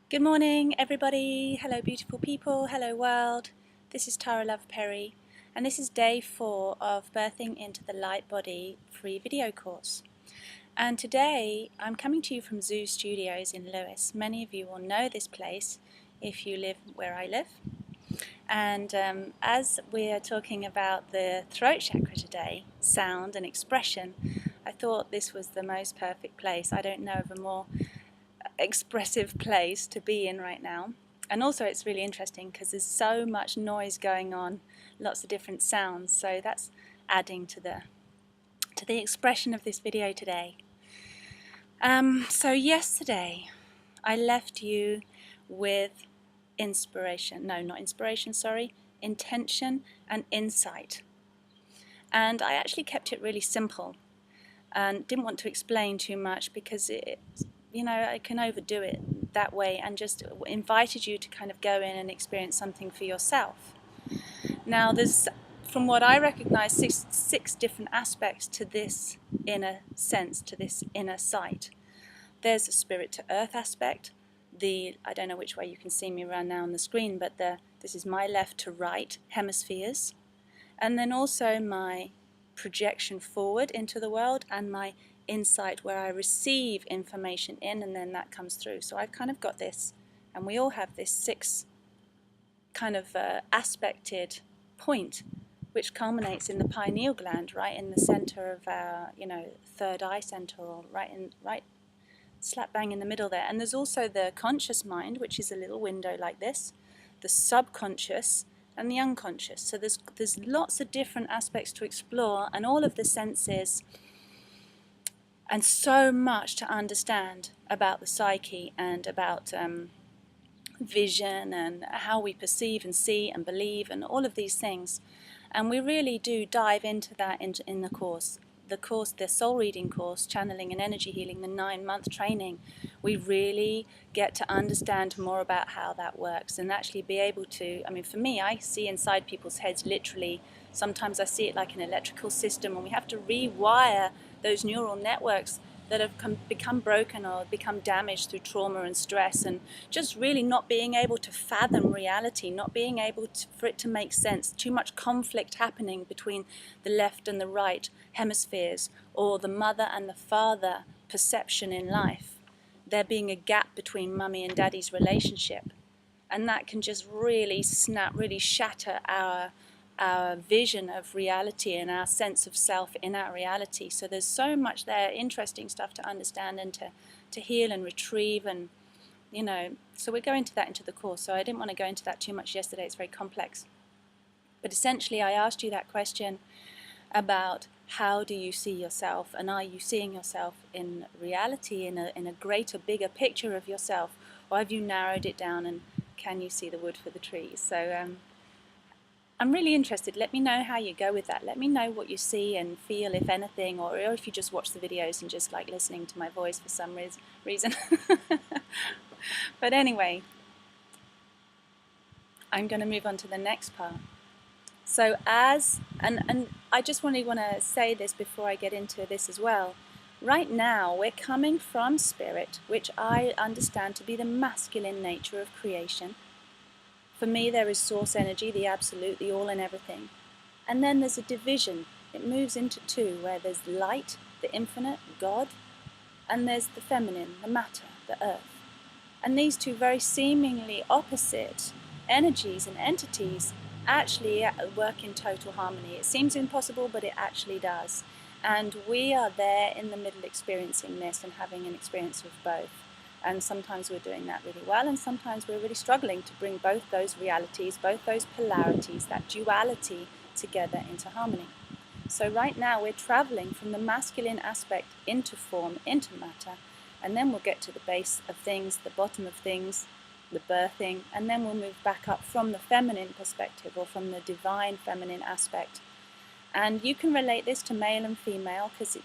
Good morning, everybody. Hello, beautiful people. Hello, world. This is Tara Love Perry, and this is day 4 of Birthing into the Light Body free video course. And today I'm coming to you from Zoo Studios in Lewis. Many of you will know this place if you live where I live. And as we're talking about the throat chakra today, sound and expression, I thought this was the most perfect place. I don't know of a more expressive place to be in right now. And also it's really interesting because there's so much noise going on, lots of different sounds, so that's adding to the expression of this video today. So yesterday I left you with intention and insight. And I actually kept it really simple and didn't want to explain too much because I can overdo it that way, and just invited you to kind of go in and experience something for yourself. Now there's, from what I recognize, six different aspects to this inner sense, to this inner sight. There's a spirit to earth aspect, I don't know which way you can see me around now on the screen, but this is my left to right hemispheres, and then also my projection forward into the world and my insight where I receive information in and then that comes through. So I've kind of got this, and we all have this 6 kind of aspected point which culminates in the pineal gland, right in the center of our third eye center, or right slap bang in the middle there. And there's also the conscious mind, which is a little window like this, the subconscious and the unconscious. So there's lots of different aspects to explore, and all of the senses, and so much to understand about the psyche and about vision and how we perceive and see and believe and all of these things. And we really do dive into that in the course. The soul reading course, channeling and energy healing, the 9-month training, we really get to understand more about how that works and actually be able to, for me, I see inside people's heads literally. Sometimes I see it like an electrical system, and we have to rewire those neural networks that have become broken or become damaged through trauma and stress, and just really not being able to fathom reality, not being able for it to make sense. Too much conflict happening between the left and the right hemispheres, or the mother and the father perception in life. There being a gap between mummy and daddy's relationship, and that can just really shatter our vision of reality and our sense of self in our reality. So there's so much there, interesting stuff to understand and to heal and retrieve, and so we're going to that into the course. So I didn't want to go into that too much yesterday, it's very complex. But essentially I asked you that question about how do you see yourself, and are you seeing yourself in reality, in a greater, bigger picture of yourself, or have you narrowed it down, and can you see the wood for the trees? So I'm really interested. Let me know how you go with that. Let me know what you see and feel, if anything, or if you just watch the videos and just like listening to my voice for some reason. But anyway, I'm going to move on to the next part. So and I just want to say this before I get into this as well. Right now we're coming from spirit, which I understand to be the masculine nature of creation. For me, there is source energy, the absolute, the all and everything. And then there's a division. It moves into 2, where there's light, the infinite, God, and there's the feminine, the matter, the earth. And these 2 very seemingly opposite energies and entities actually work in total harmony. It seems impossible, but it actually does. And we are there in the middle experiencing this and having an experience of both. And sometimes we're doing that really well, and sometimes we're really struggling to bring both those realities, both those polarities, that duality together into harmony. So right now we're traveling from the masculine aspect into form, into matter, and then we'll get to the base of things, the bottom of things, the birthing, and then we'll move back up from the feminine perspective, or from the divine feminine aspect. And you can relate this to male and female, because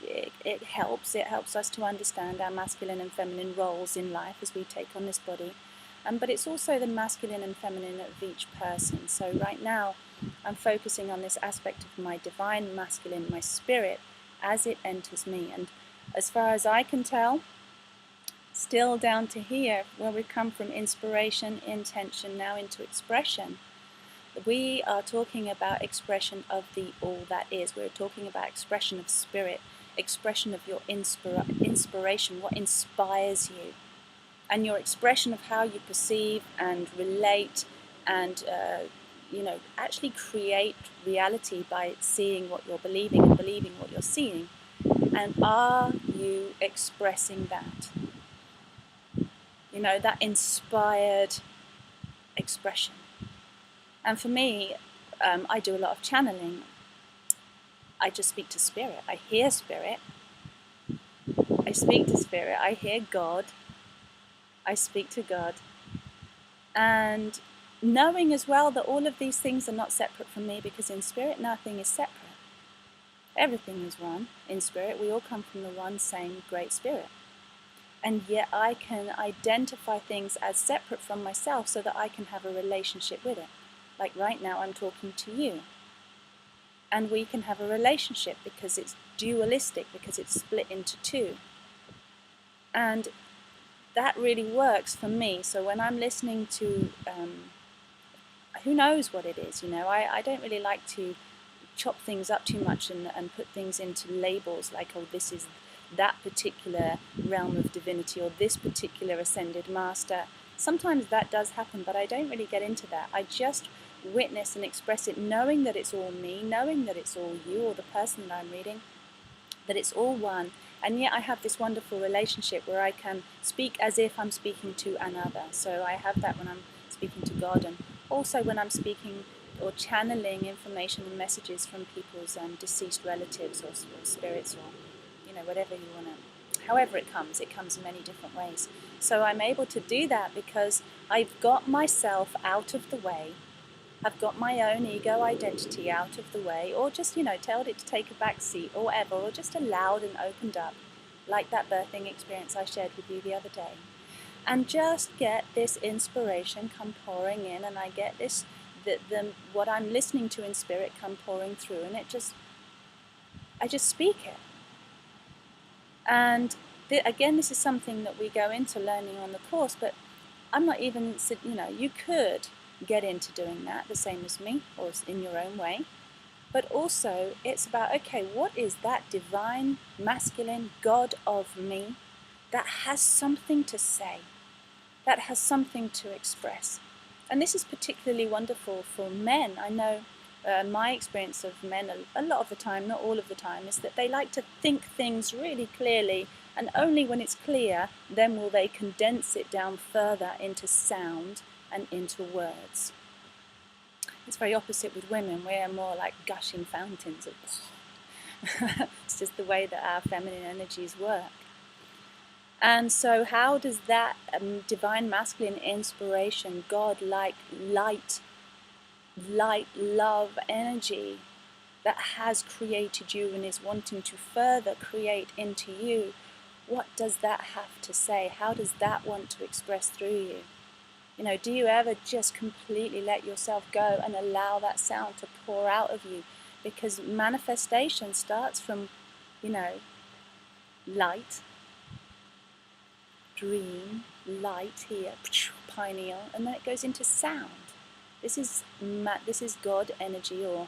it helps us to understand our masculine and feminine roles in life as we take on this body. But it's also the masculine and feminine of each person. So right now I'm focusing on this aspect of my divine masculine, my spirit, as it enters me. And as far as I can tell, still down to here, where we've come from inspiration, intention, now into expression. We are talking about expression of the all that is. We're talking about expression of spirit, expression of your inspiration, what inspires you, and your expression of how you perceive and relate and actually create reality by seeing what you're believing and believing what you're seeing. And are you expressing that? That inspired expression. And for me, I do a lot of channeling. I just speak to spirit. I hear spirit. I speak to spirit. I hear God. I speak to God. And knowing as well that all of these things are not separate from me, because in spirit nothing is separate. Everything is one. In spirit we all come from the one same great spirit. And yet I can identify things as separate from myself so that I can have a relationship with it. Like right now I'm talking to you. And we can have a relationship because it's dualistic, because it's split into two. And that really works for me. So when I'm listening to, who knows what it is, I don't really like to chop things up too much and put things into labels like, oh, this is that particular realm of divinity or this particular ascended master. Sometimes that does happen, but I don't really get into that. I just witness and express it, knowing that it's all me, knowing that it's all you or the person that I'm reading, that it's all one. And yet I have this wonderful relationship where I can speak as if I'm speaking to another. So I have that when I'm speaking to God, and also when I'm speaking or channeling information and messages from people's deceased relatives or spirits, or whatever you want to, however it comes in many different ways. So I'm able to do that because I've got myself out of the way. I've got my own ego identity out of the way, or just, told it to take a back seat or whatever, or just allowed and opened up, like that birthing experience I shared with you the other day. And just get this inspiration come pouring in, and I get this, what I'm listening to in spirit come pouring through, and I just speak it. And again, this is something that we go into learning on the course, but I'm not even, you could get into doing that the same as me, or in your own way. But also it's about, okay, what is that divine masculine God of me that has something to say, that has something to express? And this is particularly wonderful for men. I know my experience of men a lot of the time, not all of the time, is that they like to think things really clearly, and only when it's clear then will they condense it down further into sound and into words. It's very opposite with women. We're more like gushing fountains of it's just the way that our feminine energies work. And so how does that divine masculine inspiration, God-like light, love energy that has created you and is wanting to further create into you, what does that have to say? How does that want to express through you? Do you ever just completely let yourself go and allow that sound to pour out of you? Because manifestation starts from, light, dream, light here, pineal, and then it goes into sound. This is God energy, or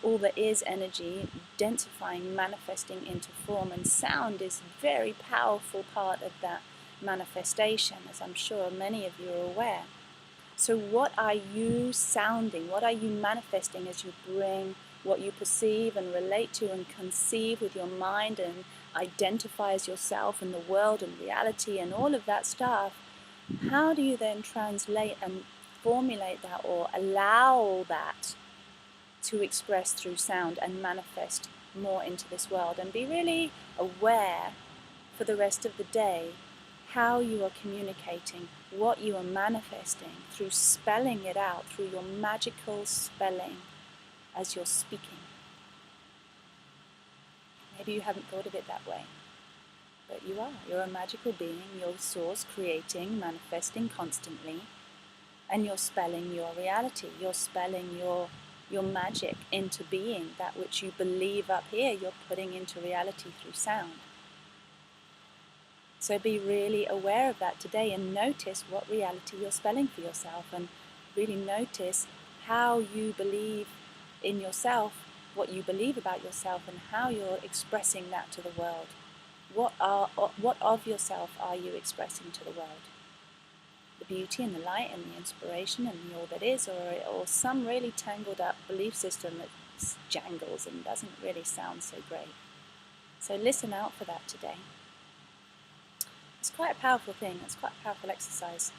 all that is energy, densifying, manifesting into form, and sound is a very powerful part of that manifestation, as I'm sure many of you are aware. So what are you sounding? What are you manifesting as you bring what you perceive and relate to and conceive with your mind and identify as yourself in the world and reality and all of that stuff? How do you then translate and formulate that, or allow that to express through sound and manifest more into this world, and be really aware for the rest of the day how you are communicating, what you are manifesting, through spelling it out, through your magical spelling as you're speaking. Maybe you haven't thought of it that way, but you are. You're a magical being, you're source, creating, manifesting constantly, and you're spelling your reality, you're spelling your magic into being. That which you believe up here, you're putting into reality through sound. So be really aware of that today and notice what reality you're spelling for yourself, and really notice how you believe in yourself, what you believe about yourself, and how you're expressing that to the world. What of yourself are you expressing to the world? The beauty and the light and the inspiration and the all that is, or some really tangled up belief system that jangles and doesn't really sound so great. So listen out for that today. It's quite a powerful thing. It's quite a powerful exercise.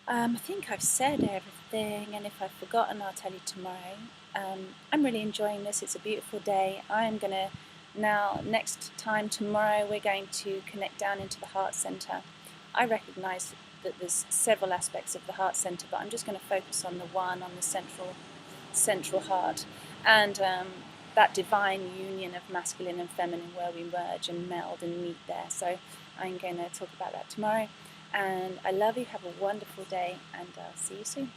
I think I've said everything, and if I've forgotten, I'll tell you tomorrow. I'm really enjoying this. It's a beautiful day. I'm going to now, next time tomorrow, we're going to connect down into the heart center. I recognize that there's several aspects of the heart center, but I'm just going to focus on the one, on the central heart, and that divine union of masculine and feminine where we merge and meld and meet there. So I'm going to talk about that tomorrow. And I love you. Have a wonderful day, and I'll see you soon.